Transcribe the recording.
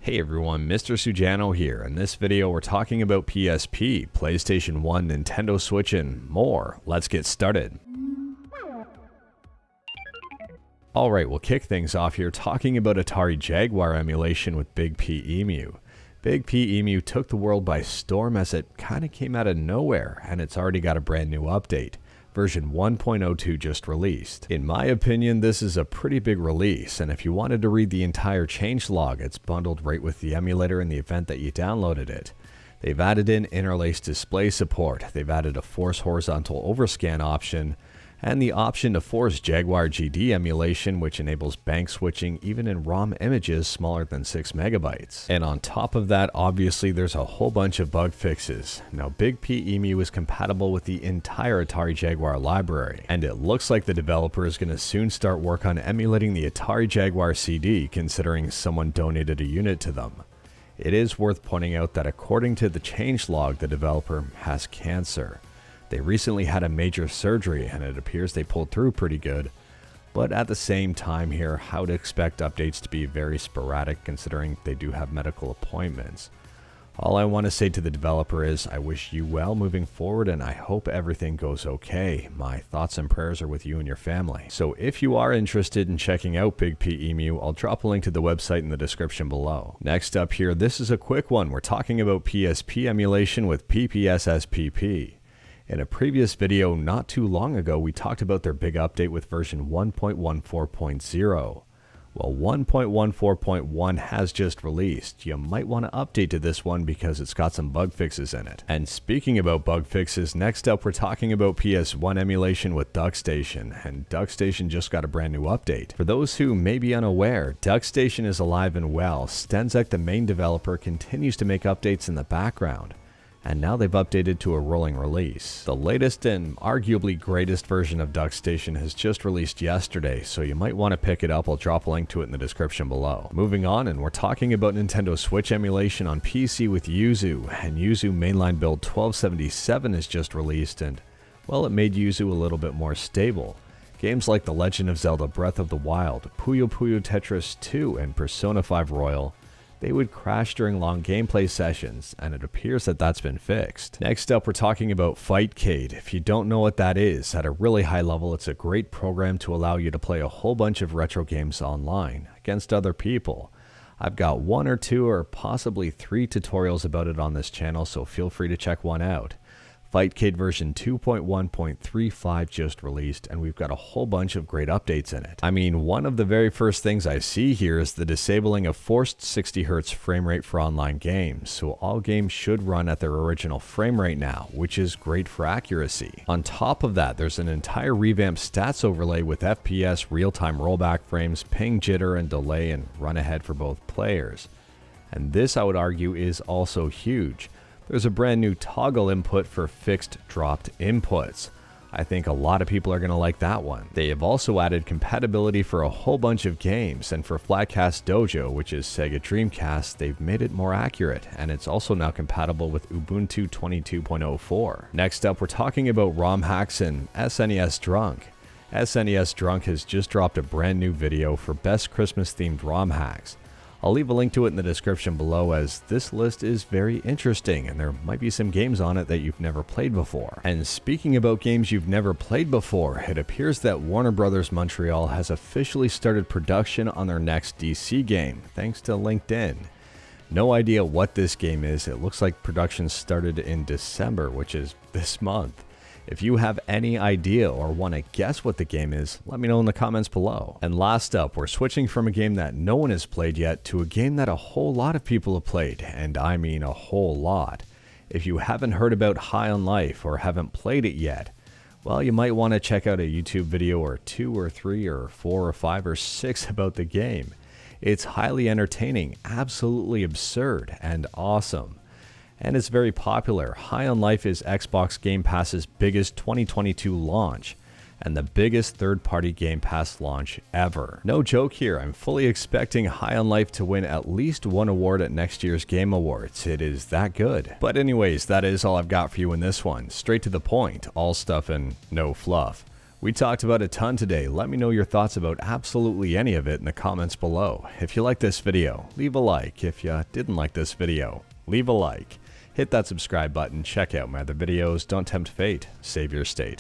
Hey everyone, Mr. Sujano here. In this video we're talking about PSP, PlayStation 1, Nintendo Switch, and more. Let's get started. Alright, we'll kick things off here talking about Atari Jaguar emulation with BigPEmu. BigPEmu took the world by storm as it kinda came out of nowhere, and it's already got a brand new update. Version 1.02 just released. In my opinion, this is a pretty big release, and if you wanted to read the entire changelog, it's bundled right with the emulator in the event that you downloaded it. They've added in interlaced display support, they've added a force horizontal overscan option, and the option to force Jaguar CD emulation, which enables bank switching even in ROM images smaller than 6 megabytes. And on top of that, obviously there's a whole bunch of bug fixes. Now BigPEmu is compatible with the entire Atari Jaguar library, and it looks like the developer is going to soon start work on emulating the Atari Jaguar CD, considering someone donated a unit to them. It is worth pointing out that according to the changelog, the developer has cancer. They recently had a major surgery and it appears they pulled through pretty good, but at the same time here, I would expect updates to be very sporadic considering they do have medical appointments. All I want to say to the developer is I wish you well moving forward and I hope everything goes okay. My thoughts and prayers are with you and your family. So if you are interested in checking out BigPEmu, I'll drop a link to the website in the description below. Next up here, this is a quick one. We're talking about PSP emulation with PPSSPP. In a previous video not too long ago, we talked about their big update with version 1.14.0. Well, 1.14.1 has just released. You might want to update to this one because it's got some bug fixes in it. And speaking about bug fixes, next up we're talking about PS1 emulation with Duckstation, and Duckstation just got a brand new update. For those who may be unaware, Duckstation is alive and well. Stenzek, the main developer, continues to make updates in the background, and now they've updated to a rolling release. The latest and arguably greatest version of Duckstation has just released yesterday, so you might want to pick it up. I'll drop a link to it in the description below. Moving on, and we're talking about Nintendo Switch emulation on PC with Yuzu, and Yuzu mainline build 1277 is just released, and well, it made Yuzu a little bit more stable. Games like The Legend of Zelda Breath of the Wild, Puyo Puyo Tetris 2, and Persona 5 Royal, they would crash during long gameplay sessions, and it appears that that's been fixed. Next up, we're talking about Fightcade. If you don't know what that is, at a really high level, it's a great program to allow you to play a whole bunch of retro games online against other people. I've got 1 or 2 or possibly 3 tutorials about it on this channel, so feel free to check one out. Fightcade version 2.1.35 just released, and we've got a whole bunch of great updates in it. I mean, one of the very first things I see here is the disabling of forced 60Hz frame rate for online games, so all games should run at their original frame rate now, which is great for accuracy. On top of that, there's an entire revamped stats overlay with FPS, real-time rollback frames, ping jitter and delay, and run ahead for both players. And this, I would argue, is also huge. There's a brand new toggle input for fixed dropped inputs. I think a lot of people are going to like that one. They have also added compatibility for a whole bunch of games, and for Flatcast Dojo, which is Sega Dreamcast, they've made it more accurate, and it's also now compatible with Ubuntu 22.04. Next up, we're talking about Romhacks and SNES Drunk. SNES Drunk has just dropped a brand new video for best Christmas themed Romhacks. I'll leave a link to it in the description below, as this list is very interesting and there might be some games on it that you've never played before. And speaking about games you've never played before, it appears that Warner Bros. Montreal has officially started production on their next DC game, thanks to LinkedIn. No idea what this game is. It looks like production started in December, which is this month. If you have any idea or want to guess what the game is, let me know in the comments below. And last up, we're switching from a game that no one has played yet to a game that a whole lot of people have played, and I mean a whole lot. If you haven't heard about High on Life or haven't played it yet, well, you might want to check out a YouTube video or 2 or 3 or 4 or 5 or 6 about the game. It's highly entertaining, absolutely absurd, and awesome. And it's very popular. High on Life is Xbox Game Pass's biggest 2022 launch, and the biggest third-party Game Pass launch ever. No joke here, I'm fully expecting High on Life to win at least one award at next year's Game Awards. It is that good. But anyways, that is all I've got for you in this one. Straight to the point, all stuff and no fluff. We talked about a ton today. Let me know your thoughts about absolutely any of it in the comments below. If you like this video, leave a like. If you didn't like this video, leave a like. Hit that subscribe button, check out my other videos. Don't tempt fate, save your state.